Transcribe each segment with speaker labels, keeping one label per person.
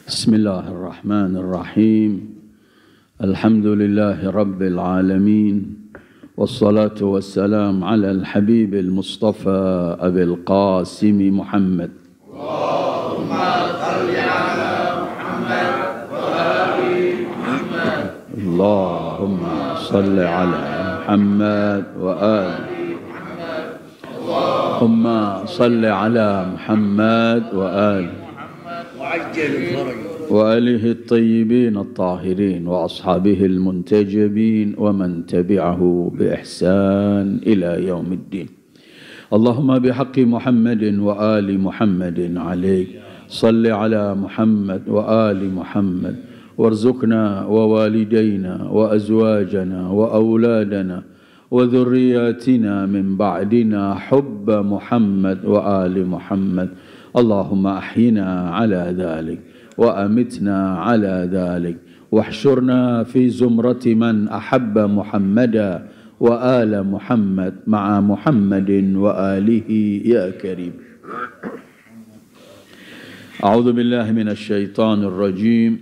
Speaker 1: Bismillahirrahmanirrahim. Alhamdulillahi Rabbil alamin. Wassalatu wassalam ala al-habib al-mustafa Abil Qasim Muhammad. Allahumma salli ala Muhammad wa ali Muhammad. Allahumma salli ala Muhammad wa ali Muhammad. Allahumma salli ala Muhammad wa ali وآله الطيبين الطاهرين وأصحابه المنتجبين ومن تبعه بإحسان إلى يوم الدين. اللهم بحق محمد وآل محمد عليك صل على محمد وآل محمد وارزقنا ووالدينا وأزواجنا وأولادنا وذرياتنا من بعدنا حب محمد وآل محمد. اللهم أحينا على ذلك وأمتنا على ذلك واحشرنا في زمرة من أحب محمدا وآل محمد مع محمد وآله يا كريم. أعوذ بالله من الشيطان الرجيم.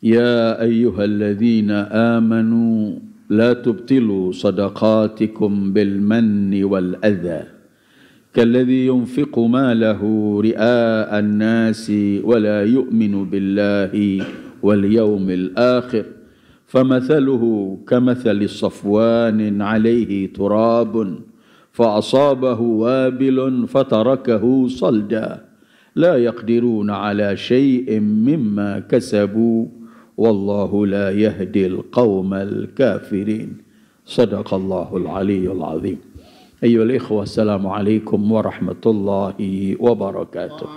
Speaker 1: يا أيها الذين آمنوا لا تبطلوا صدقاتكم بالمن والأذى كالذي ينفق ماله رئاء الناس ولا يؤمن بالله واليوم الآخر فمثله كمثل صفوان عليه تراب فأصابه وابل فتركه صلدا لا يقدرون على شيء مما كسبوا والله لا يهدي القوم الكافرين. صدق الله العلي العظيم. أيها الإخوة السلام عليكم ورحمة الله وبركاته.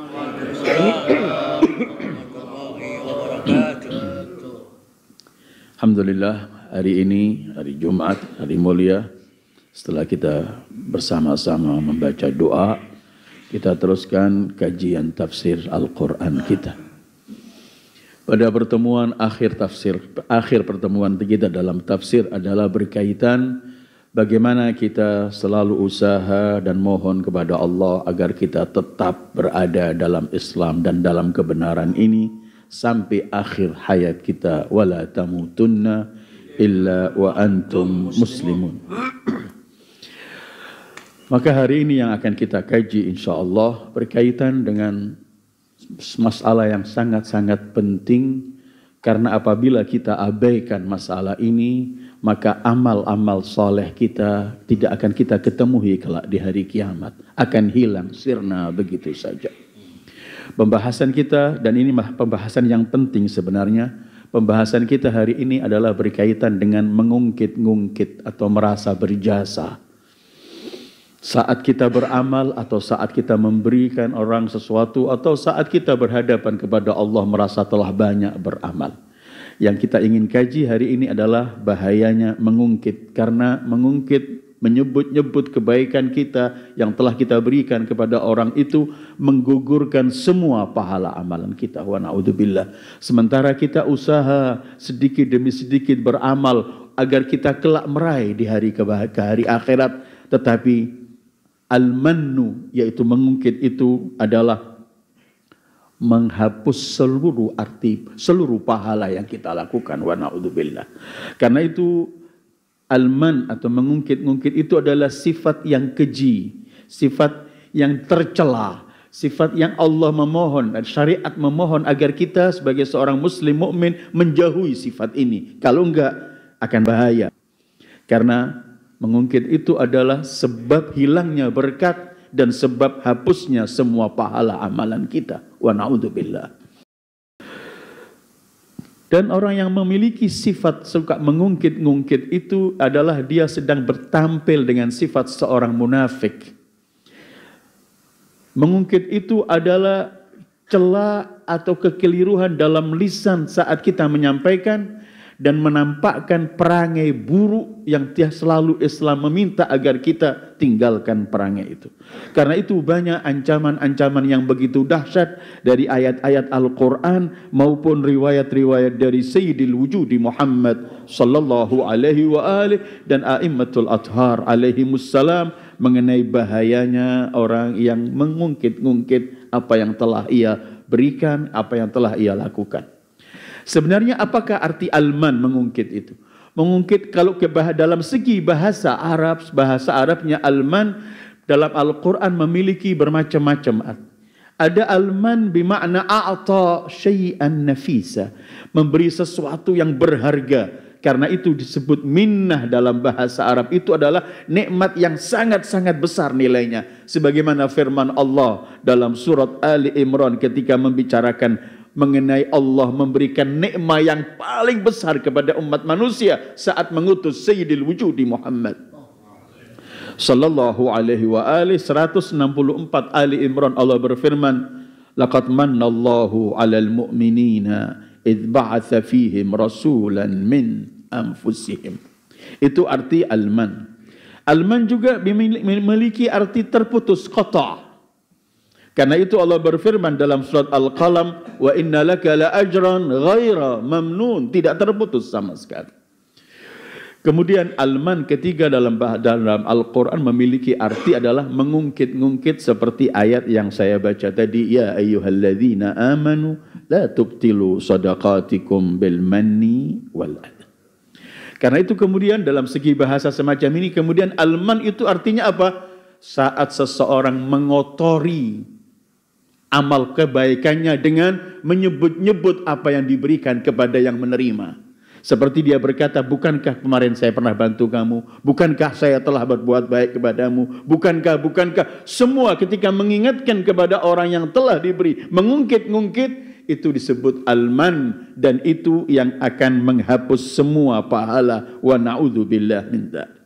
Speaker 1: Alhamdulillah, hari ini hari Jumat, hari mulia. Setelah kita bersama-sama membaca doa, kita teruskan kajian tafsir Al-Quran kita. Pada pertemuan akhir pertemuan kita dalam tafsir adalah berkaitan bagaimana kita selalu usaha dan mohon kepada Allah agar kita tetap berada dalam Islam dan dalam kebenaran ini sampai akhir hayat kita. Wala tamutunna illa wa antum muslimun. Maka hari ini yang akan kita kaji insyaallah berkaitan dengan masalah yang sangat-sangat penting, karena apabila kita abaikan masalah ini maka amal-amal soleh kita tidak akan kita ketemui kelak di hari kiamat, akan hilang sirna begitu saja. Pembahasan kita, dan ini pembahasan yang penting sebenarnya, pembahasan kita hari ini adalah berkaitan dengan mengungkit-ngungkit atau merasa berjasa. Saat kita beramal atau saat kita memberikan orang sesuatu atau saat kita berhadapan kepada Allah merasa telah banyak beramal. Yang kita ingin kaji hari ini adalah bahayanya mengungkit, karena mengungkit menyebut-nyebut kebaikan kita yang telah kita berikan kepada orang itu menggugurkan semua pahala amalan kita. Wa na'udzubillah. Sementara kita usaha sedikit demi sedikit beramal agar kita kelak meraih di hari hari akhirat, tetapi al-mannu, yaitu mengungkit itu adalah menghapus seluruh arti, seluruh pahala yang kita lakukan. Wa na'udzubillah. Karena itu al-man atau mengungkit-ngungkit itu adalah sifat yang keji, sifat yang tercela, sifat yang Allah memohon dan syariat memohon agar kita sebagai seorang muslim mukmin menjauhi sifat ini. Kalau enggak akan bahaya. Karena mengungkit itu adalah sebab hilangnya berkat dan sebab hapusnya semua pahala amalan kita. Wa na'udzubillah. Dan orang yang memiliki sifat suka mengungkit-ngungkit itu adalah dia sedang bertampil dengan sifat seorang munafik. Mengungkit itu adalah cela atau kekeliruan dalam lisan saat kita menyampaikan dan menampakkan perangai buruk yang selalu Islam meminta agar kita tinggalkan perangai itu. Karena itu banyak ancaman-ancaman yang begitu dahsyat dari ayat-ayat Al-Quran maupun riwayat-riwayat dari Sayyidil Wujudi Muhammad sallallahu alaihi wa alihi dan a'immatul athhar alaihimussalam mengenai bahayanya orang yang mengungkit-ngungkit apa yang telah ia berikan, apa yang telah ia lakukan. Sebenarnya apakah arti al-man mengungkit itu? Mengungkit kalau dalam segi bahasa Arabnya al-man dalam Al-Quran memiliki bermacam-macam arti. Ada al-man bermakna a'ta syai'an nafisa, memberi sesuatu yang berharga. Karena itu disebut minnah dalam bahasa Arab, itu adalah nikmat yang sangat-sangat besar nilainya. Sebagaimana firman Allah dalam surat Ali Imran ketika membicarakan mengenai Allah memberikan nikmat yang paling besar kepada umat manusia saat mengutus Sayyidil Wujudi Muhammad sallallahu alaihi wa alihi. 164 Ali Imran Allah berfirman, laqad mannallahu 'alal mu'minina idh ba'atsa fihim rasulan min anfusihim. Itu arti al-man. Al-man juga memiliki arti terputus, qata'. Karena itu Allah berfirman dalam surat Al-Qalam, wa inna laka la ajran ghaira mamnun, tidak terputus sama sekali. Kemudian al-man ketiga dalam Al-Quran memiliki arti adalah mengungkit-ngungkit seperti ayat yang saya baca tadi, ya ayyuhalladzina amanu la tubtilu sadaqatikum bil manni wal adha. Karena itu kemudian dalam segi bahasa semacam ini, kemudian al-man itu artinya apa? Saat seseorang mengotori amal kebaikannya dengan menyebut-nyebut apa yang diberikan kepada yang menerima. Seperti dia berkata, bukankah kemarin saya pernah bantu kamu? Bukankah saya telah berbuat baik kepadamu? Bukankah? Semua ketika mengingatkan kepada orang yang telah diberi, mengungkit-ngungkit, itu disebut al-man, dan itu yang akan menghapus semua pahala. Wa na'udzubillah min dzalik.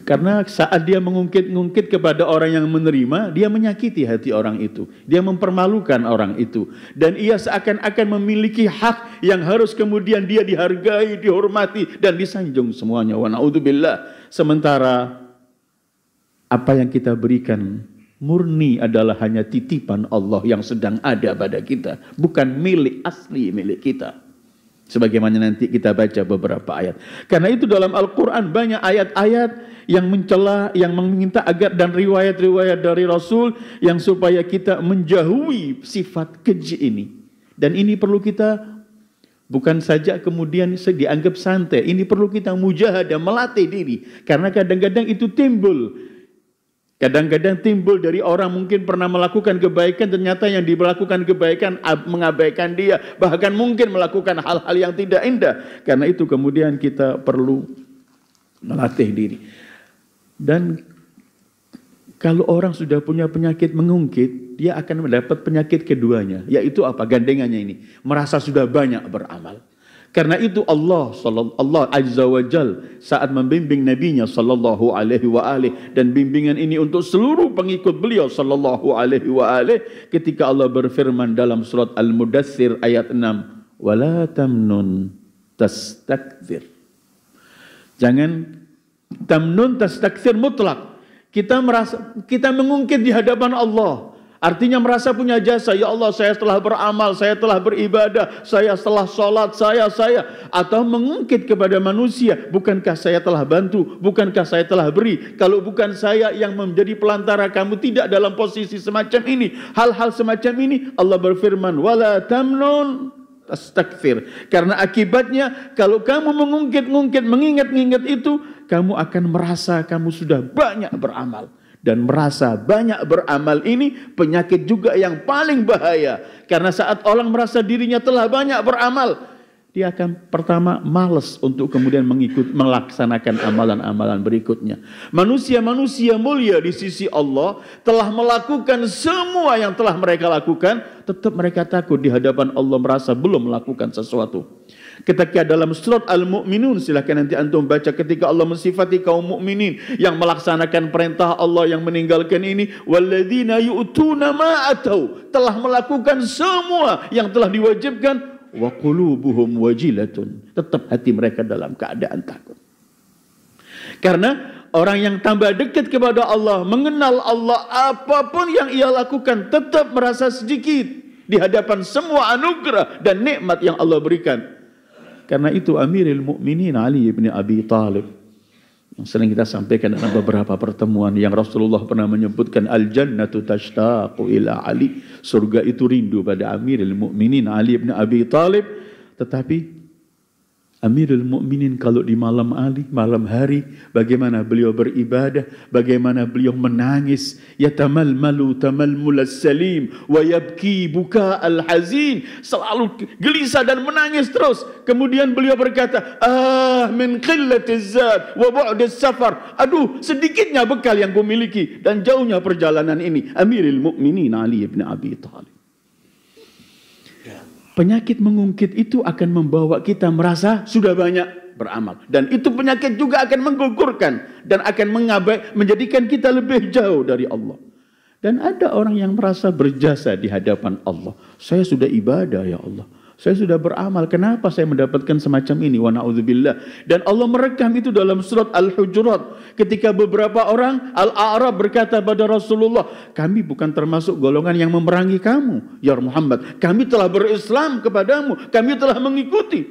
Speaker 1: Karena saat dia mengungkit-ngungkit kepada orang yang menerima, dia menyakiti hati orang itu. Dia mempermalukan orang itu. Dan ia seakan-akan memiliki hak yang harus kemudian dia dihargai, dihormati, dan disanjung semuanya. Wa na'udzubillah. Sementara apa yang kita berikan murni adalah hanya titipan Allah yang sedang ada pada kita. Bukan milik asli milik kita. Sebagaimana nanti kita baca beberapa ayat. Karena itu dalam Al-Quran banyak ayat-ayat yang mencela, yang meminta agar, dan riwayat-riwayat dari Rasul yang supaya kita menjauhi sifat keji ini. Dan ini perlu kita bukan saja kemudian dianggap santai. Ini perlu kita mujahadah, melatih diri. Karena kadang-kadang itu timbul. Kadang-kadang timbul dari orang mungkin pernah melakukan kebaikan, ternyata yang dilakukan kebaikan mengabaikan dia, bahkan mungkin melakukan hal-hal yang tidak indah. Karena itu kemudian kita perlu melatih diri. Dan kalau orang sudah punya penyakit mengungkit, dia akan mendapat penyakit keduanya, yaitu apa? Gandengannya ini, merasa sudah banyak beramal. Karena itu Allah Azza wa Jal saat membimbing Nabi-Nya sallallahu alaihi wa alihi, dan bimbingan ini untuk seluruh pengikut beliau sallallahu alaihi wa alihi, ketika Allah berfirman dalam surat Al-Mudaththir ayat 6, wala tamnun tastakthir. Jangan tamnun tastakthir mutlak. Kita mengungkit di hadapan Allah. Artinya merasa punya jasa. Ya Allah, saya telah beramal, saya telah beribadah, saya telah sholat, saya. Atau mengungkit kepada manusia, bukankah saya telah bantu, bukankah saya telah beri. Kalau bukan saya yang menjadi pelantara, kamu tidak dalam posisi semacam ini. Hal-hal semacam ini Allah berfirman, wala tamnun tastakthir. Karena akibatnya kalau kamu mengungkit-ungkit, mengingat-ingat itu, kamu akan merasa kamu sudah banyak beramal. Dan merasa banyak beramal ini penyakit juga yang paling bahaya. Karena saat orang merasa dirinya telah banyak beramal, dia akan pertama malas untuk kemudian melaksanakan amalan-amalan berikutnya. Manusia-manusia mulia di sisi Allah telah melakukan semua yang telah mereka lakukan, tetap mereka takut di hadapan Allah, merasa belum melakukan sesuatu. Ketika dalam surat Al-Mu'minun, silahkan nanti antum baca, ketika Allah mensifati kaum mukminin yang melaksanakan perintah Allah, yang meninggalkan ini, walladzina yu'tuna ma atau, telah melakukan semua yang telah diwajibkan, wa qulubuhum wajilatun, tetap hati mereka dalam keadaan takut. Karena orang yang tambah dekat kepada Allah, mengenal Allah, apapun yang ia lakukan tetap merasa sedikit di hadapan semua anugerah dan nikmat yang Allah berikan. Karena itu Amirul Mukminin Ali bin Abi Thalib yang sering kita sampaikan dalam beberapa pertemuan, yang Rasulullah pernah menyebutkan al-jannatu tashtaqu ila Ali, surga itu rindu pada Amirul Mukminin Ali bin Abi Thalib. Tetapi Amirul Mukminin kalau di malam hari, bagaimana beliau beribadah, bagaimana beliau menangis, yatamalmalu tamalmul as-salim wa yabki buka al-hazin, selalu gelisah dan menangis terus. Kemudian beliau berkata, min qillatiz zad wa bu'dis safar, aduh sedikitnya bekal yang kumiliki dan jauhnya perjalanan ini. Amirul Mukminin Ali bin Abi Thalib. Penyakit mengungkit itu akan membawa kita merasa sudah banyak beramal. Dan itu penyakit juga akan menggugurkan dan akan menjadikan kita lebih jauh dari Allah. Dan ada orang yang merasa berjasa di hadapan Allah. Saya sudah ibadah ya Allah. Saya sudah beramal. Kenapa saya mendapatkan semacam ini? Wa na'udzubillah. Dan Allah merekam itu dalam surat Al-Hujurat. Ketika beberapa orang Al-A'rab berkata pada Rasulullah, kami bukan termasuk golongan yang memerangi kamu, ya Muhammad. Kami telah berislam kepadamu. Kami telah mengikuti.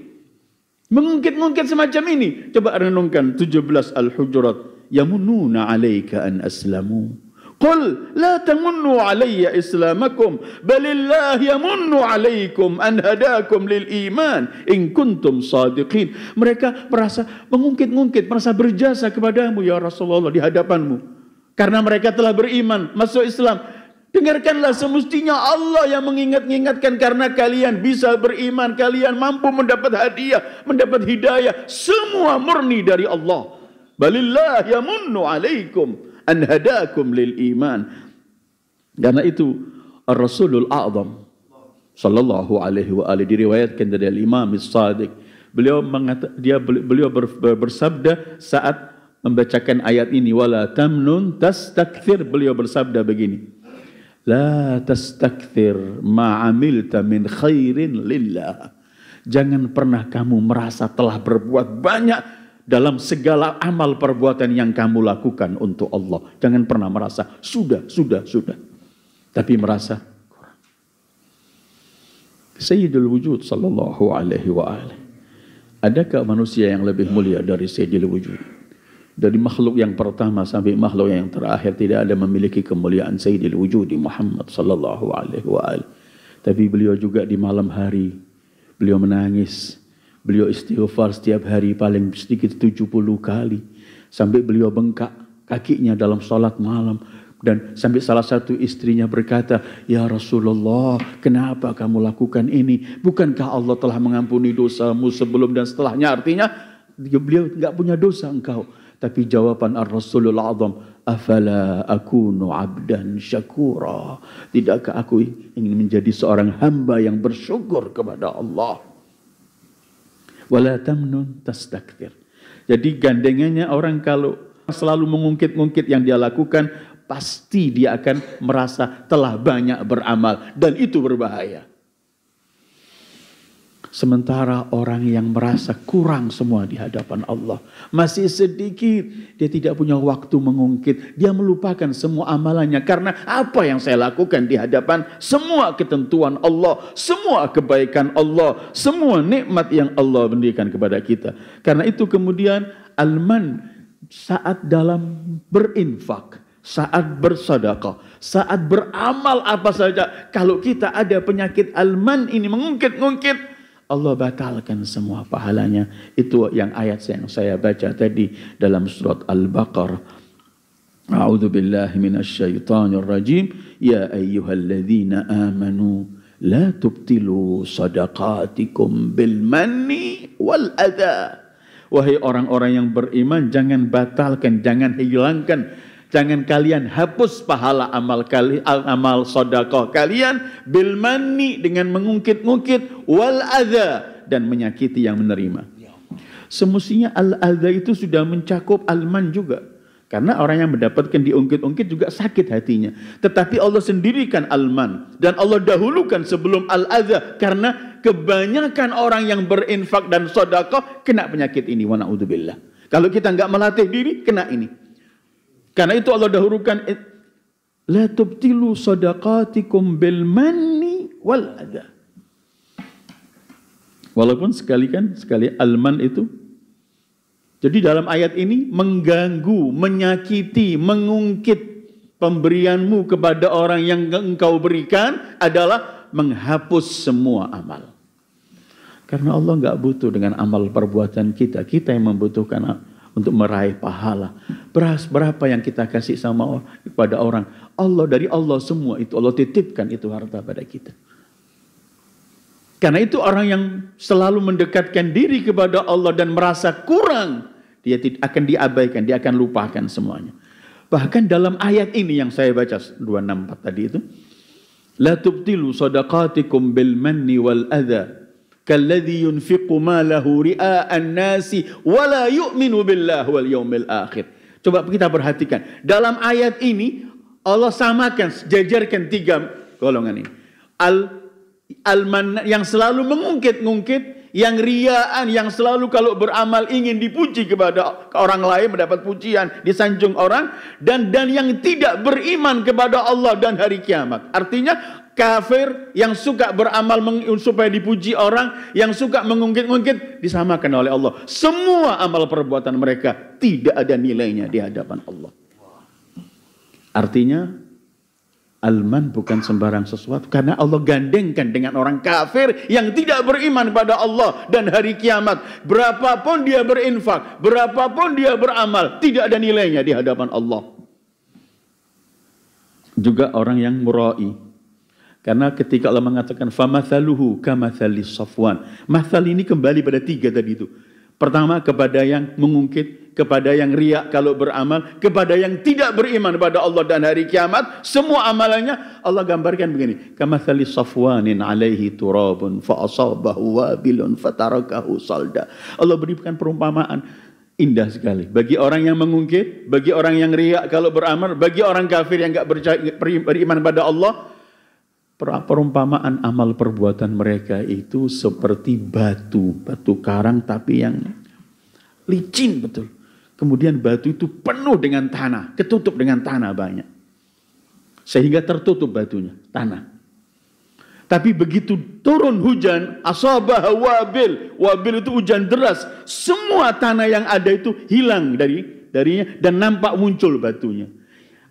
Speaker 1: Mengungkit-ungkit semacam ini. Coba renungkan 17 Al-Hujurat. Yamununa alaika an aslamu. Qul la tamunnu alayya islamakum balillah yamunnu alaykum an hadakum lil iman in kuntum sadiqin. Mereka merasa mengungkit-ungkit, merasa berjasa kepadamu ya Rasulullah di hadapanmu karena mereka telah beriman, masuk Islam. Dengarkanlah, semestinya Allah yang mengingatkan karena kalian bisa beriman, kalian mampu mendapat hadiah, mendapat hidayah, semua murni dari Allah. Balillah yamunnu alaikum an hadakum lil iman. Karena itu Ar-Rasulul A'zam sallallahu alaihi wa alihi diriwayatkan dari Imam As-Sadiq, beliau bersabda saat membacakan ayat ini, wala tamnun tastakthir, beliau bersabda begini, la tastakthir ma amilta min khairin lillah. Jangan pernah kamu merasa telah berbuat banyak dalam segala amal perbuatan yang kamu lakukan untuk Allah. Jangan pernah merasa sudah. Tapi merasa kurang. Sayyidul Wujud sallallahu alaihi wa alihi. Adakah manusia yang lebih mulia dari Sayyidul Wujud? Dari makhluk yang pertama sampai makhluk yang terakhir tidak ada memiliki kemuliaan Sayyidul Wujud Muhammad sallallahu alaihi wa alihi. Tapi beliau juga di malam hari beliau menangis. Beliau istighfar setiap hari paling sedikit 70 kali. Sampai beliau bengkak kakinya dalam salat malam. Dan sampai salah satu istrinya berkata, ya Rasulullah, kenapa kamu lakukan ini? Bukankah Allah telah mengampuni dosamu sebelum dan setelahnya? Artinya beliau enggak punya dosa engkau. Tapi jawaban Ar-Rasulul Azam, afala akunu abdan syakura. Tidakkah aku ingin menjadi seorang hamba yang bersyukur kepada Allah? Wala tamnun tastakthir. Jadi gandengannya orang kalau selalu mengungkit-ungkit yang dia lakukan, pasti dia akan merasa telah banyak beramal dan itu berbahaya. Sementara orang yang merasa kurang semua di hadapan Allah, masih sedikit, dia tidak punya waktu mengungkit, dia melupakan semua amalannya. Karena apa yang saya lakukan di hadapan semua ketentuan Allah, semua kebaikan Allah, semua nikmat yang Allah berikan kepada kita. Karena itu kemudian al-man, saat dalam berinfak, saat bersedekah, saat beramal apa saja, kalau kita ada penyakit al-man ini, mengungkit-ungkit, Allah batalkan semua pahalanya. Itu yang ayat yang saya baca tadi dalam surat Al-Baqarah. A'udzu billahi minasyaitonir rajim. Ya ayyuhalladzina amanu la tubtilu shadaqatikum bil manni wal adha. Wahai orang-orang yang beriman, jangan batalkan, jangan hilangkan, jangan kalian hapus pahala amal sedekah kalian bil manni, dengan mengungkit-ungkit, wal adza, dan menyakiti yang menerima. Semestinya al adza itu sudah mencakup al man juga. Karena orang yang mendapatkan diungkit-ungkit juga sakit hatinya. Tetapi Allah sendirikan al man dan Allah dahulukan sebelum al adza, karena kebanyakan orang yang berinfak dan sedekah kena penyakit ini, wa na'udzubillah. Kalau kita enggak melatih diri, kena ini. Karena itu Allah dahulukan la tubtilu shadaqatikum bil manni wal adha. Walaupun sekali al-man itu Jadi dalam ayat ini mengganggu, menyakiti, mengungkit pemberianmu kepada orang yang engkau berikan adalah menghapus semua amal. Karena Allah nggak butuh dengan amal perbuatan kita. Kita yang membutuhkan untuk meraih pahala. Berapa yang kita kasih sama kepada orang. Allah, dari Allah semua itu. Allah titipkan itu harta pada kita. Karena itu orang yang selalu mendekatkan diri kepada Allah dan merasa kurang, dia akan diabaikan, dia akan lupakan semuanya. Bahkan dalam ayat ini yang saya baca 264 tadi itu, la tubtilu sadaqatikum bil manni wal adha kalladhi yunfiqu malahu ria'an nasi wa la yu'minu billahi wal yawmil akhir. Coba kita perhatikan, dalam ayat ini Allah samakan, jajarkan 3 golongan ini. Al-man yang selalu mengungkit-ungkit, yang riaan, yang selalu kalau beramal ingin dipuji kepada orang lain, mendapat pujian, disanjung orang, dan yang tidak beriman kepada Allah dan hari kiamat. Artinya kafir yang suka beramal supaya dipuji orang, yang suka mengungkit-ungkit, disamakan oleh Allah. Semua amal perbuatan mereka tidak ada nilainya di hadapan Allah. Artinya Al-man bukan sembarang sesuatu, karena Allah gandengkan dengan orang kafir yang tidak beriman pada Allah dan hari kiamat. Berapapun dia berinfak, berapapun dia beramal, tidak ada nilainya di hadapan Allah. Juga orang yang murai. Karena ketika Allah mengatakan famathaluhu kamathalis safwan. Mathal ini kembali pada 3 tadi itu. Pertama kepada yang mengungkit, kepada yang riak kalau beramal, kepada yang tidak beriman pada Allah dan hari kiamat. Semua amalannya Allah gambarkan begini. Kamathali safwanin alaihi turabun fa'asabahu wabilun fatarakahu salda. Allah berikan perumpamaan indah sekali. Bagi orang yang mengungkit, bagi orang yang riak kalau beramal, bagi orang kafir yang tidak beriman pada Allah. Perumpamaan amal perbuatan mereka itu seperti batu karang tapi yang licin betul. Kemudian batu itu penuh dengan tanah, ketutup dengan tanah banyak. Sehingga tertutup batunya, tanah. Tapi begitu turun hujan, asabah wabil itu hujan deras, semua tanah yang ada itu hilang darinya dan nampak muncul batunya.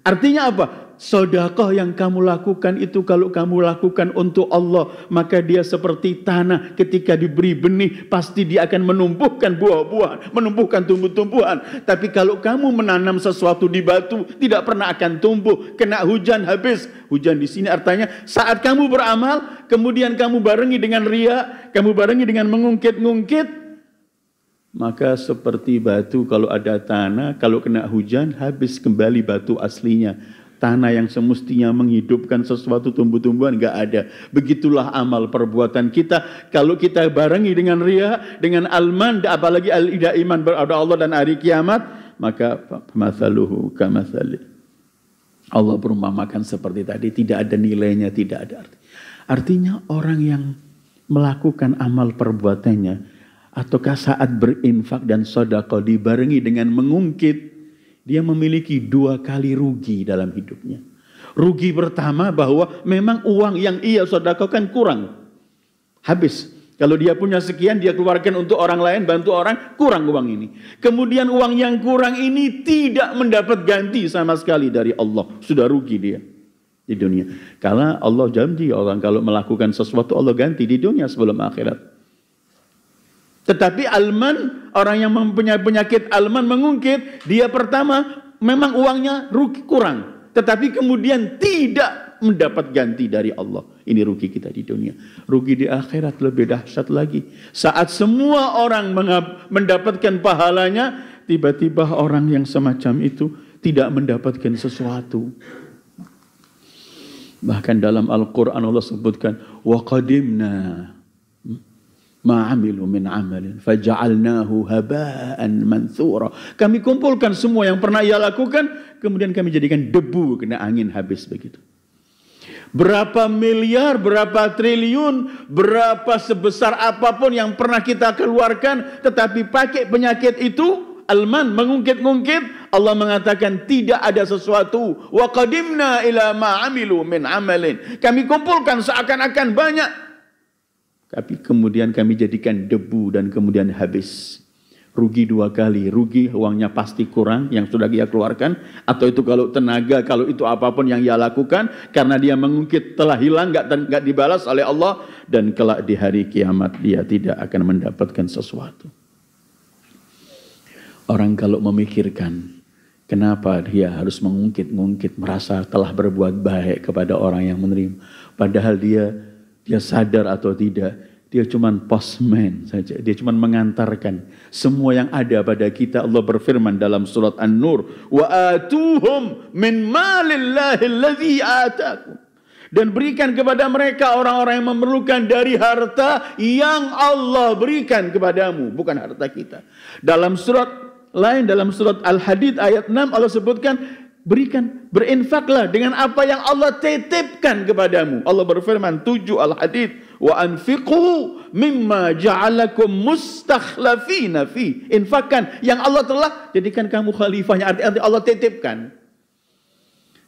Speaker 1: Artinya apa? Sedekah yang kamu lakukan itu kalau kamu lakukan untuk Allah, maka dia seperti tanah ketika diberi benih pasti dia akan menumbuhkan buah-buahan, menumbuhkan tumbuh-tumbuhan. Tapi kalau kamu menanam sesuatu di batu tidak pernah akan tumbuh, kena hujan habis. Hujan di sini artinya saat kamu beramal kemudian kamu barengi dengan ria, kamu barengi dengan mengungkit-ungkit, maka seperti batu kalau ada tanah, kalau kena hujan habis kembali batu aslinya. Tanah yang semestinya menghidupkan sesuatu tumbuh-tumbuhan nggak ada. Begitulah amal perbuatan kita. Kalau kita barengi dengan riya, dengan alman, apalagi al-ida iman berada Allah dan hari kiamat, maka masaluhu kamathali. Allah perumpamakan seperti tadi, tidak ada nilainya, tidak ada arti. Artinya orang yang melakukan amal perbuatannya ataukah saat berinfak dan sedekah dibarengi dengan mengungkit, dia memiliki 2 kali rugi dalam hidupnya. Rugi pertama bahwa memang uang yang ia sedekahkan kurang. Habis. Kalau dia punya sekian, dia keluarkan untuk orang lain, bantu orang, kurang uang ini. Kemudian uang yang kurang ini tidak mendapat ganti sama sekali dari Allah. Sudah rugi dia di dunia. Karena Allah janji orang kalau melakukan sesuatu Allah ganti di dunia sebelum akhirat. Tetapi alman, orang yang mempunyai penyakit alman mengungkit, dia pertama memang uangnya rugi kurang. Tetapi kemudian tidak mendapat ganti dari Allah. Ini rugi kita di dunia. Rugi di akhirat lebih dahsyat lagi. Saat semua orang mendapatkan pahalanya, tiba-tiba orang yang semacam itu tidak mendapatkan sesuatu. Bahkan dalam Al-Quran Allah sebutkan, وَقَدِمْنَا ma'amilu min amalin faja'alnahu haba'an manthura. Kami kumpulkan semua yang pernah ia lakukan, kemudian kami jadikan debu kena angin habis begitu. Berapa miliar, berapa triliun, berapa sebesar apapun yang pernah kita keluarkan, tetapi pakai penyakit itu, alman, mengungkit-ungkit, Allah mengatakan tidak ada sesuatu. Wa qadimna ila ma'amilu min amalin. Kami kumpulkan seakan-akan banyak, tapi kemudian kami jadikan debu dan kemudian habis. rugi 2 kali. Rugi uangnya pasti kurang yang sudah dia keluarkan, atau itu kalau tenaga, kalau itu apapun yang ia lakukan, karena dia mengungkit telah hilang, nggak dibalas oleh Allah, dan kelak di hari kiamat dia tidak akan mendapatkan sesuatu. Orang kalau memikirkan kenapa dia harus mengungkit-ungkit, merasa telah berbuat baik kepada orang yang menerima, padahal dia sadar atau tidak, dia cuma postman saja. Dia cuma mengantarkan semua yang ada pada kita. Allah berfirman dalam surat An-Nur, wa atuhum min malillahi alladzi atakum. Dan berikan kepada mereka orang-orang yang memerlukan dari harta yang Allah berikan kepadamu, bukan harta kita. Dalam surat lain, dalam surat Al-Hadid ayat 6, Allah sebutkan, berikan, berinfaklah dengan apa yang Allah titipkan kepadamu. Allah berfirman 7 Al-Hadid, wa anfiqu mimma ja'alakum mustakhlafina fi. Infakkan yang Allah telah jadikan kamu khalifahnya, arti Allah titipkan.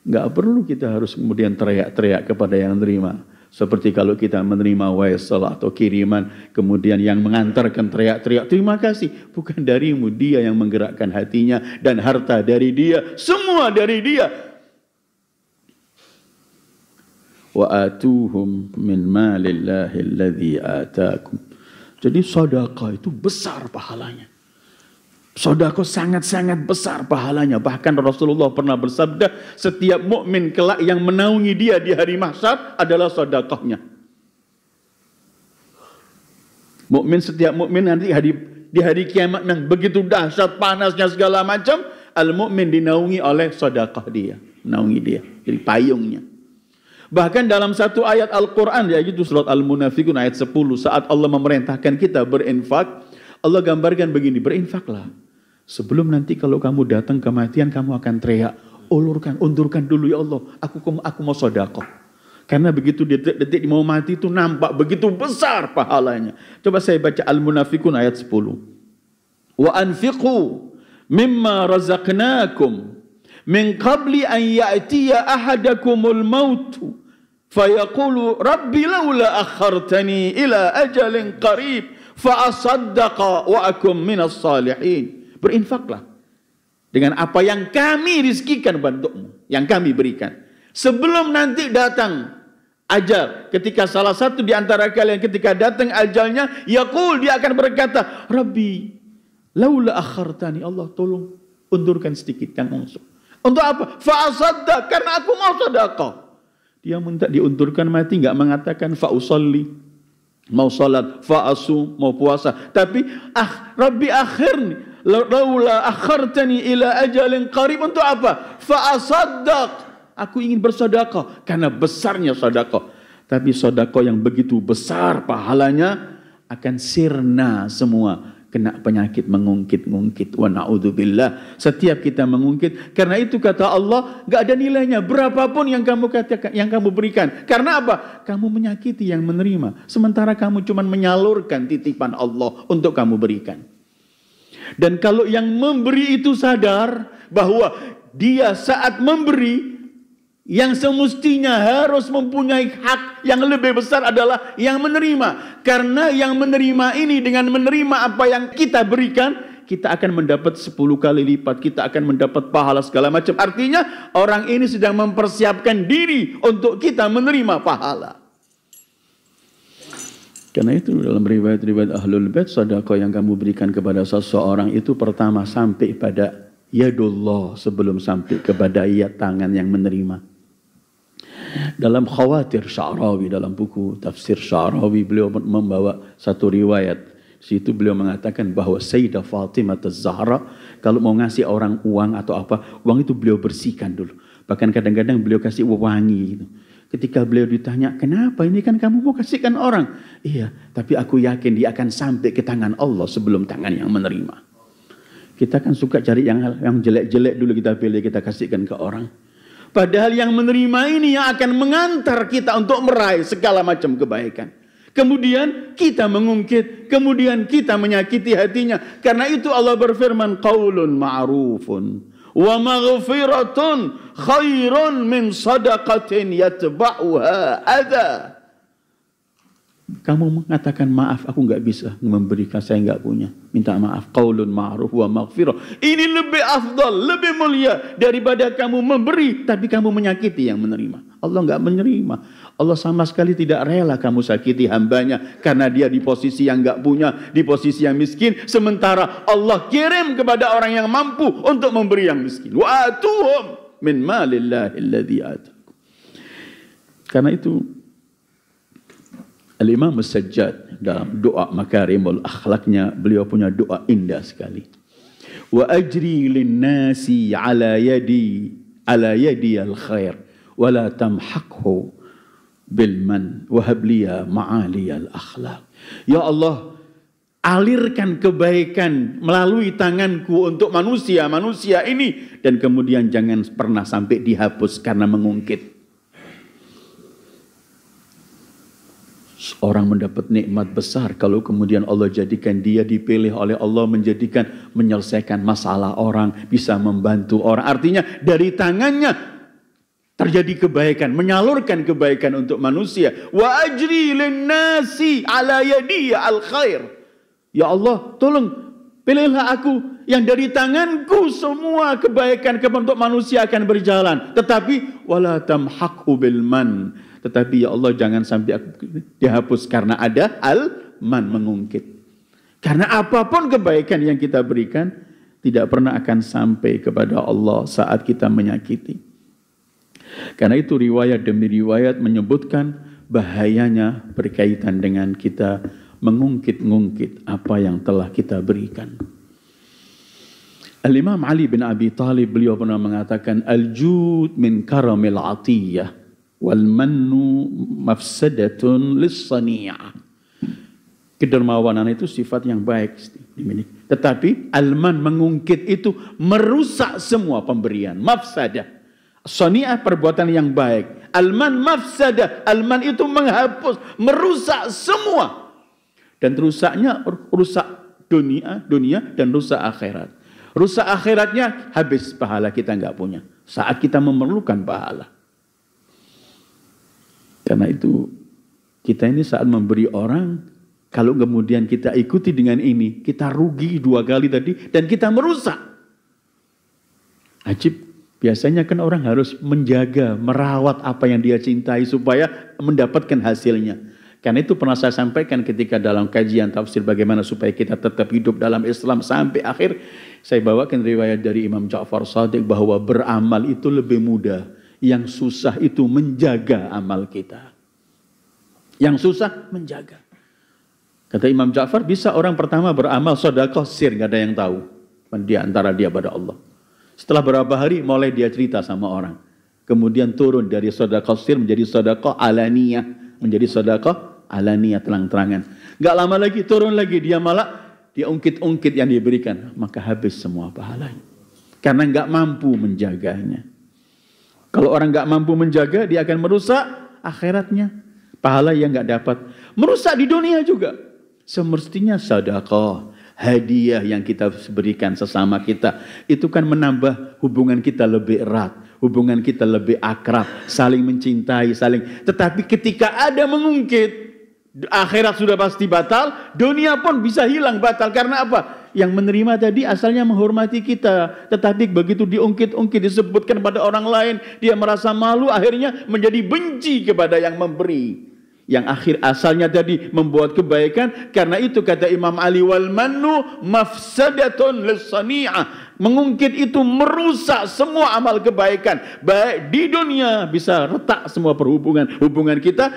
Speaker 1: Enggak perlu kita harus kemudian teriak-teriak kepada yang menerima. Seperti kalau kita menerima waisal atau kiriman, kemudian yang mengantarkan teriak-teriak, terima kasih. Bukan darimu, dia yang menggerakkan hatinya dan harta dari dia, semua dari dia. Wa atuhum min malillahi alladzi atakum. Jadi sedekah itu besar pahalanya. Sedekah sangat-sangat besar pahalanya. Bahkan Rasulullah pernah bersabda, setiap mukmin kelak yang menaungi dia di hari mahsyar adalah sedekahnya. Mukmin, setiap mukmin nanti di hari kiamat yang begitu dahsyat, panasnya segala macam, al-mukmin dinaungi oleh sedekah dia, menaungi dia, jadi payungnya. Bahkan dalam satu ayat Al-Quran, yaitu surat Al-Munafikun ayat 10, saat Allah memerintahkan kita berinfak, Allah gambarkan begini, berinfaklah. Sebelum nanti kalau kamu datang kematian, kamu akan teriak, undurkan dulu ya Allah, aku mau sedekah. Karena begitu detik mau mati itu nampak begitu besar pahalanya. Coba saya baca Al-Munafikun ayat 10. Wa anfiqu mimma razaqnakum min qabli an ya'tiya ahadakumul mautu fayaqulu rabbi laula akhartani ila ajalin qarib fa asaddaqa wa akum minas salihin. Berinfaklah dengan apa yang kami rizkikan untukmu, yang kami berikan. Sebelum nanti datang ajal, ketika salah satu di antara kalian ketika datang ajalnya, yaqul, dia akan berkata, Rabbi, laula akhartani, Allah tolong undurkan sedikit yang masuk. Untuk apa? Fa'asaddaq, karena aku mau sedekah. Dia minta diundurkan mati, enggak mengatakan fa'usalli, mau salat, fa'asu, mau puasa. Tapi Rabbi akhirni, laula akhartani ila ajalin qarib, untuk apa? Fa'asaddaq, aku ingin bersedekah karena besarnya sedekah. Tapi sedekah yang begitu besar pahalanya akan sirna semua, kena penyakit mengungkit-ungkit. Wa na'udzubillah. Setiap kita mengungkit, karena itu kata Allah, enggak ada nilainya berapapun yang kamu katakan, yang kamu berikan. Karena apa? Kamu menyakiti yang menerima, sementara kamu cuma menyalurkan titipan Allah untuk kamu berikan. Dan kalau yang memberi itu sadar bahwa dia saat memberi, yang semestinya harus mempunyai hak yang lebih besar adalah yang menerima. Karena yang menerima ini, dengan menerima apa yang kita berikan, kita akan mendapat 10 kali lipat. Kita akan mendapat pahala segala macam. Artinya orang ini sedang mempersiapkan diri untuk kita menerima pahala. Karena itu dalam riwayat-riwayat Ahlul Bait, sedekah yang kamu berikan kepada seseorang itu pertama sampai pada yadullah sebelum sampai kepada tangan yang menerima. Dalam Khawatir Sya'rawi, dalam buku tafsir Sya'rawi, beliau membawa satu riwayat. Di situ beliau mengatakan bahwa Sayyidah Fatimah Az-Zahra kalau mau ngasih orang uang atau apa, uang itu beliau bersihkan dulu. Bahkan kadang-kadang beliau kasih wangi gitu. Ketika beliau ditanya, kenapa ini kan kamu mau kasihkan orang? Iya, tapi aku yakin dia akan sampai ke tangan Allah sebelum tangan yang menerima. Kita kan suka cari yang jelek-jelek dulu kita pilih, kita kasihkan ke orang. Padahal yang menerima ini yang akan mengantar kita untuk meraih segala macam kebaikan. Kemudian kita mengungkit, kemudian kita menyakiti hatinya. Karena itu Allah berfirman, qaulun ma'rufun wa maghfiratun khairun min sadaqatin yatba'uha adha. Kamu mengatakan maaf, aku nggak bisa memberikan, saya nggak punya. Minta maaf. Qaulun ma'ruf wa maghfirah. Ini lebih afdal, lebih mulia daripada kamu memberi, tapi kamu menyakiti yang menerima. Allah nggak menerima. Allah sama sekali tidak rela kamu sakiti hambanya karena dia di posisi yang nggak punya, di posisi yang miskin. Sementara Allah kirim kepada orang yang mampu untuk memberi yang miskin. Wa atuhum min malillahi alladzi atakum. Karena itu Al-Imam As-Sajjad dalam doa Makarimul Akhlaknya, beliau punya doa indah sekali. Wa ajri lin-nasi ala yadi al-khair wa la tamhaqhu bil man wa hab liya ma'aliyal akhlaq. Ya Allah, alirkan kebaikan melalui tanganku untuk manusia ini, dan kemudian jangan pernah sampai dihapus karena mengungkit. Orang mendapat nikmat besar kalau kemudian Allah jadikan dia dipilih oleh Allah menyelesaikan masalah orang, bisa membantu orang. Artinya dari tangannya terjadi kebaikan, menyalurkan kebaikan untuk manusia. Wa ajri lin-nasi ala yadiya al-khair. Ya Allah, tolong pilihlah aku yang dari tanganku semua kebaikan untuk manusia akan berjalan. Tetapi wala tamhaqhu bil man. Tetapi ya Allah, jangan sampai aku dihapus karena ada al-man, mengungkit. Karena apapun kebaikan yang kita berikan tidak pernah akan sampai kepada Allah saat kita menyakiti. Karena itu riwayat demi riwayat menyebutkan bahayanya berkaitan dengan kita mengungkit-ungkit apa yang telah kita berikan. Al-Imam Ali bin Abi Thalib, beliau pernah mengatakan, al-jud min karamil atiyah wal mannu mafsadatun lis-sani'ah. Kedermawanan itu sifat yang baik dimiliki. Tetapi al-man, mengungkit, itu merusak semua pemberian. Mafsadah. Sani'ah, perbuatan yang baik. Al-man mafsadah. Al-man itu menghapus, merusak semua. Dan rusaknya rusak dunia dan rusak akhirat. Rusak akhiratnya, habis pahala kita nggak punya saat kita memerlukan pahala. Karena itu kita ini saat memberi orang, kalau kemudian kita ikuti dengan ini, kita rugi dua kali tadi dan kita merusak. Ajib, biasanya kan orang harus menjaga, merawat apa yang dia cintai supaya mendapatkan hasilnya. Karena itu pernah saya sampaikan ketika dalam kajian tafsir bagaimana supaya kita tetap hidup dalam Islam sampai akhir. Saya bawakan riwayat dari Imam Ja'far Shadiq bahwa beramal itu lebih mudah. Yang susah itu menjaga amal kita. Yang susah menjaga. Kata Imam Ja'far, bisa orang pertama beramal sedekah sir, nggak ada yang tahu di antara dia pada Allah. Setelah berapa hari mulai dia cerita sama orang. Kemudian turun dari sedekah sir menjadi sedekah alaniyah, menjadi sedekah alaniyah, terang-terangan. Nggak lama lagi turun lagi, dia malah dia ungkit-ungkit yang diberikan, maka habis semua pahalanya. Karena nggak mampu menjaganya. Kalau orang nggak mampu menjaga, dia akan merusak akhiratnya. Pahala yang nggak dapat. Merusak di dunia juga. Semestinya sedekah, hadiah yang kita berikan sesama kita, itu kan menambah hubungan kita lebih erat, hubungan kita lebih akrab, saling mencintai, saling. Tetapi ketika ada mengungkit, akhirat sudah pasti batal, dunia pun bisa hilang batal. Karena apa? Yang menerima tadi asalnya menghormati kita, tetapi begitu diungkit-ungkit, disebutkan pada orang lain, dia merasa malu, akhirnya menjadi benci kepada yang memberi. Yang akhir asalnya tadi membuat kebaikan. Karena itu kata Imam Ali, wal mannu mafsadatun lis-sani'ah. Mengungkit itu merusak semua amal kebaikan, baik di dunia, bisa retak semua hubungan kita,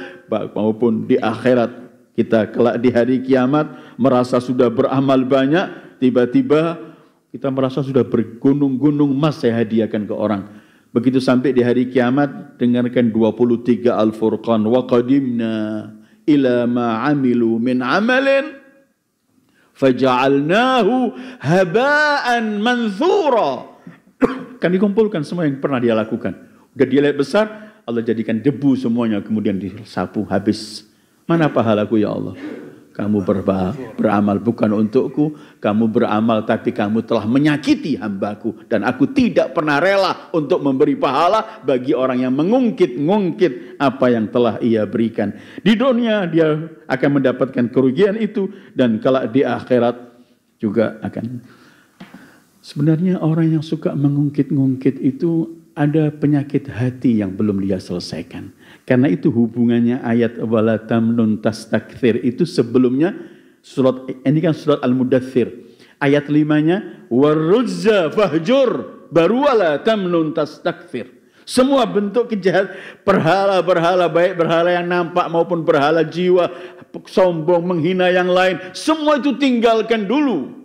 Speaker 1: maupun di akhirat. Kita kelak di hari kiamat merasa sudah beramal banyak, tiba-tiba kita merasa sudah bergunung-gunung emas saya hadiahkan ke orang. Begitu sampai di hari kiamat, dengarkan 23 Al-Furqan. Wa qadimna ila ma amilu min amalin faja'alnahu haba'an manthura. Kami kumpulkan semua yang pernah dia lakukan. Udah dia lihat besar, Allah jadikan debu semuanya, kemudian disapu habis. Mana pahalaku ya Allah? Kamu beramal bukan untukku, kamu beramal tapi kamu telah menyakiti hambaku. Dan aku tidak pernah rela untuk memberi pahala bagi orang yang mengungkit-ngungkit apa yang telah ia berikan. Di dunia dia akan mendapatkan kerugian itu, dan kelak di akhirat juga akan. Sebenarnya orang yang suka mengungkit-ngungkit itu ada penyakit hati yang belum dia selesaikan. Karena itu hubungannya ayat wala tamnun tastakthir itu sebelumnya surat ini kan surat Al-Mudaththir. Ayat 5-nya waruzza fahjur baru wala tamnun tastakthir. Semua bentuk kejahatan, berhala-berhala, baik berhala yang nampak maupun berhala jiwa, sombong, menghina yang lain, semua itu tinggalkan dulu.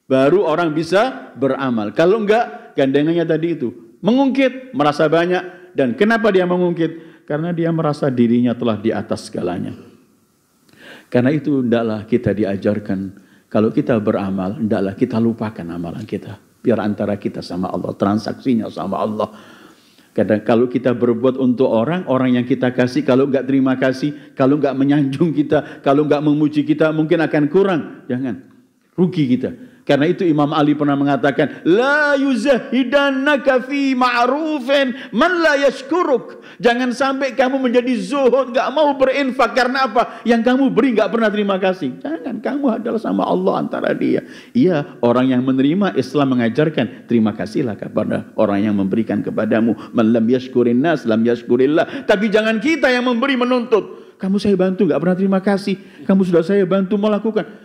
Speaker 1: Baru orang bisa beramal. Kalau enggak, gandengannya tadi itu. Mengungkit, merasa banyak. Dan kenapa dia mengungkit? Karena dia merasa dirinya telah di atas segalanya. Karena itu, hendaklah kita diajarkan. Kalau kita beramal, hendaklah kita lupakan amalan kita. Biar antara kita sama Allah, transaksinya sama Allah. Kadang kalau kita berbuat untuk orang yang kita kasih, kalau enggak terima kasih, kalau enggak menyanjung kita, kalau enggak memuji kita, mungkin akan kurang. Jangan, rugi kita. Karena itu Imam Ali pernah mengatakan, la yuzahidannaka fi ma'rufin man la yashkuruk. Jangan sampai kamu menjadi zuhud, enggak mau berinfak. Karena apa? Yang kamu beri enggak pernah terima kasih. Jangan, kamu adalah sama Allah antara dia. Iya, orang yang menerima, Islam mengajarkan, terima kasihlah kepada orang yang memberikan kepadamu. Man lam yashkurin nas lam yashkurillah. Tapi jangan kita yang memberi menuntut. Kamu saya bantu enggak pernah terima kasih. Kamu sudah saya bantu melakukan.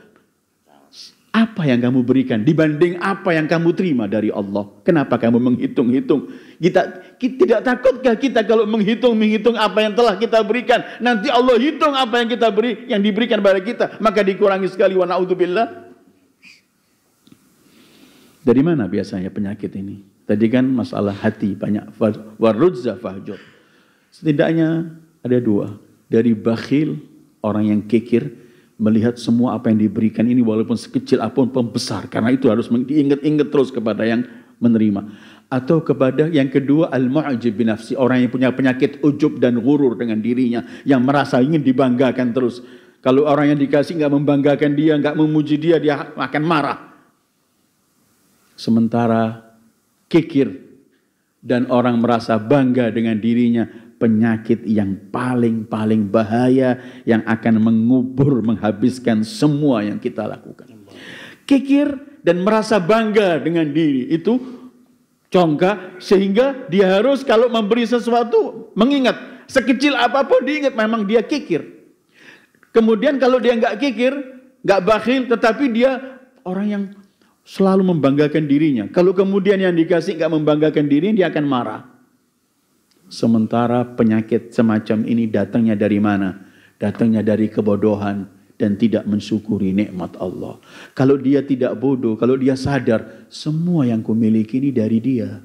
Speaker 1: Apa yang kamu berikan dibanding apa yang kamu terima dari Allah? Kenapa kamu menghitung-hitung? Tidak takutkah kita kalau menghitung apa yang telah kita berikan? Nanti Allah hitung apa yang kita beri, yang diberikan pada kita, maka dikurangi sekali. Wa na'udzubillah. Dari mana biasanya penyakit ini? Tadi kan masalah hati banyak. Waruzza fahjur. Setidaknya ada dua. Dari bakhil, orang yang kikir, melihat semua apa yang diberikan ini walaupun sekecil apapun besar. Karena itu harus diingat-ingat terus kepada yang menerima. Atau kepada yang kedua, al-mu'jib binafsi. Orang yang punya penyakit ujub dan ghurur dengan dirinya. Yang merasa ingin dibanggakan terus. Kalau orang yang dikasih enggak membanggakan dia, enggak memuji dia, dia akan marah. Sementara kikir dan orang merasa bangga dengan dirinya, penyakit yang paling bahaya yang akan mengubur, menghabiskan semua yang kita lakukan. Kikir dan merasa bangga dengan diri itu congkak, sehingga dia harus kalau memberi sesuatu mengingat sekecil apapun diingat memang dia kikir. Kemudian kalau dia nggak kikir, nggak bakhil, tetapi dia orang yang selalu membanggakan dirinya. Kalau kemudian yang dikasih nggak membanggakan dirinya, dia akan marah. Sementara penyakit semacam ini datangnya dari mana? Datangnya dari kebodohan dan tidak mensyukuri nikmat Allah. Kalau dia tidak bodoh, kalau dia sadar, semua yang kumiliki ini dari dia.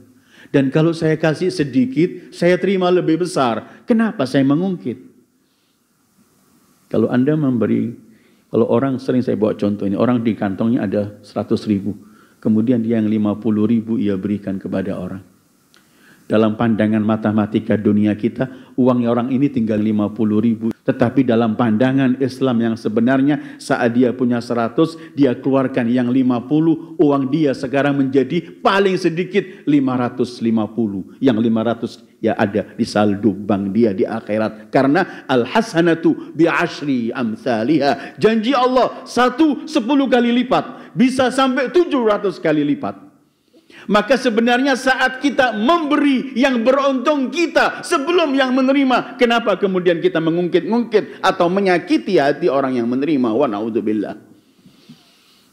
Speaker 1: Dan kalau saya kasih sedikit, saya terima lebih besar. Kenapa saya mengungkit? Kalau Anda memberi, kalau orang sering saya bawa contoh ini, orang di kantongnya ada 100.000. Kemudian dia yang 50.000 ia berikan kepada orang. Dalam pandangan matematika dunia kita, uangnya orang ini tinggal 50.000. Tetapi dalam pandangan Islam yang sebenarnya, saat dia punya 100, dia keluarkan yang 50, uang dia sekarang menjadi paling sedikit 550. Yang 500 ya ada di saldo bank dia di akhirat. Karena al-hasanatu bi'ashri amthaliha. Janji Allah, 10 kali lipat. Bisa sampai 700 kali lipat. Maka sebenarnya saat kita memberi yang beruntung kita sebelum yang menerima, kenapa kemudian kita mengungkit-ungkit atau menyakiti hati orang yang menerima? Wa na'udzubillah.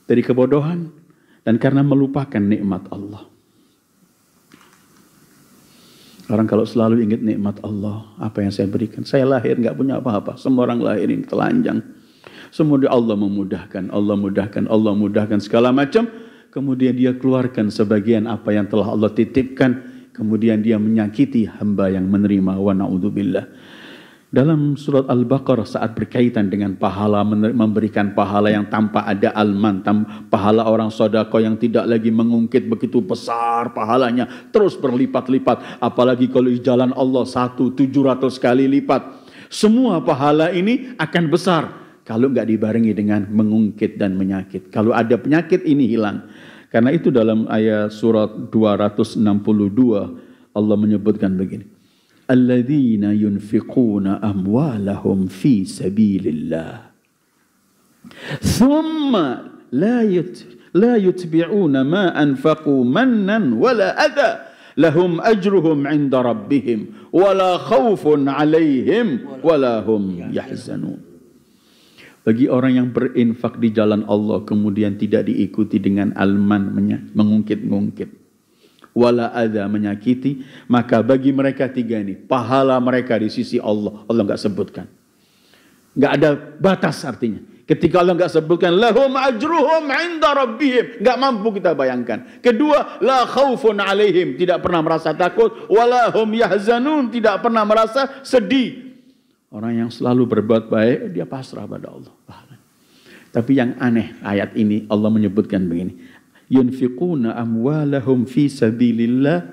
Speaker 1: Dari kebodohan dan karena melupakan nikmat Allah. Orang kalau selalu ingat nikmat Allah, apa yang saya berikan? Saya lahir nggak punya apa-apa. Semua orang lahir ini telanjang. Semoga Allah memudahkan, Allah mudahkan, Allah mudahkan segala macam. Kemudian dia keluarkan sebagian apa yang telah Allah titipkan. Kemudian dia menyakiti hamba yang menerima. Wa na'udzubillah. Dalam surat Al-Baqarah saat berkaitan dengan pahala, memberikan pahala yang tanpa ada alman, pahala orang sedekah yang tidak lagi mengungkit, begitu besar pahalanya, terus berlipat-lipat. Apalagi kalau di jalan Allah 700 kali lipat. Semua pahala ini akan besar. kalau nggak dibarengi dengan mengungkit dan menyakit. Kalau ada penyakit ini hilang. Karena itu dalam ayat surat 262 Allah menyebutkan begini. Alladzina yunfiquna amwalahum fi sabilillah. Thumma la yutbi'una ma anfaqu mannan wala adha. Lahum ajruhum 'inda rabbihim wala khaufun 'alaihim wala hum yahzanun. Bagi orang yang berinfak di jalan Allah kemudian tidak diikuti dengan alman mengungkit-ungkit, wala adza menyakiti, maka bagi mereka tiga ini pahala mereka di sisi Allah. Allah enggak sebutkan. Enggak ada batas artinya. Ketika Allah enggak sebutkan lahum ajruhum 'inda rabbihim, enggak mampu kita bayangkan. Kedua, la khaufun 'alaihim, tidak pernah merasa takut, wala hum yahzanun, tidak pernah merasa sedih. Orang yang selalu berbuat baik dia pasrah pada Allah. Tapi yang aneh ayat ini Allah menyebutkan begini. Yunfiquna amwalahum fi sabilillah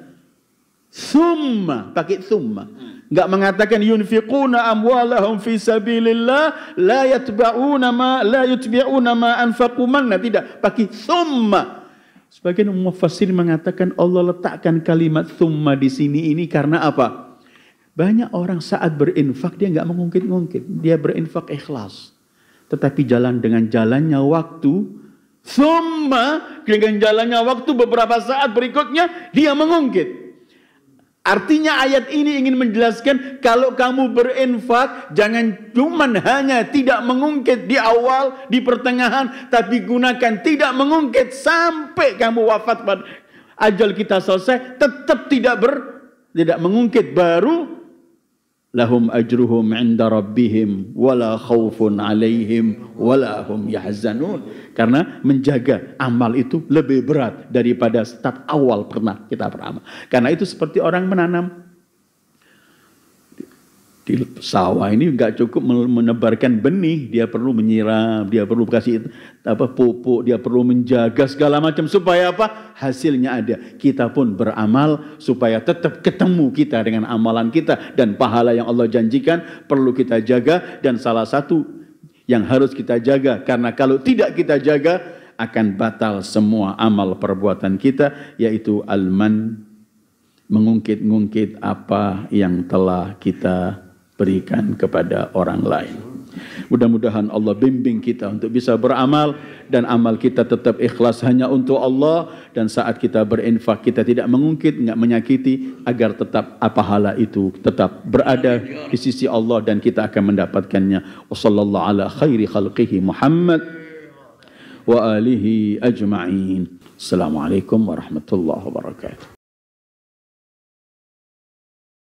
Speaker 1: thumma, pakai thumma. Enggak mengatakan yunfiquna amwalahum fi sabilillah la yutbi'una ma anfaqu manna, tidak, pakai thumma. Sebagian mufassir mengatakan Allah letakkan kalimat thumma di sini ini karena apa? Banyak orang saat berinfak dia enggak mengungkit-ungkit, dia berinfak ikhlas. Tetapi jalan dengan jalannya waktu, thumma dengan jalannya waktu beberapa saat berikutnya dia mengungkit. Artinya ayat ini ingin menjelaskan kalau kamu berinfak jangan cuma hanya tidak mengungkit di awal, di pertengahan, tapi gunakan tidak mengungkit sampai kamu wafat pada ajal kita selesai, tetap tidak mengungkit, baru lahum ajruhum 'inda rabbihim wala khaufun 'alaihim wala hum yahzanun. Karena menjaga amal itu lebih berat daripada start awal pernah kita beramal. Karena itu seperti orang menanam di sawah ini enggak cukup menebarkan benih, dia perlu menyiram, dia perlu kasih pupuk, dia perlu menjaga segala macam supaya apa? Hasilnya ada. Kita pun beramal supaya tetap ketemu kita dengan amalan kita, dan pahala yang Allah janjikan perlu kita jaga. Dan salah satu yang harus kita jaga, karena kalau tidak kita jaga akan batal semua amal perbuatan kita, yaitu alman, mengungkit-ungkit apa yang telah kita berikan kepada orang lain. Mudah-mudahan Allah bimbing kita untuk bisa beramal dan amal kita tetap ikhlas hanya untuk Allah, dan saat kita berinfak kita tidak mengungkit, enggak menyakiti, agar tetap pahala itu tetap berada di sisi Allah dan kita akan mendapatkannya. Wassallallahu ala khairi khalqihi Muhammad wa alihi ajma'in. Assalamualaikum warahmatullahi wabarakatuh.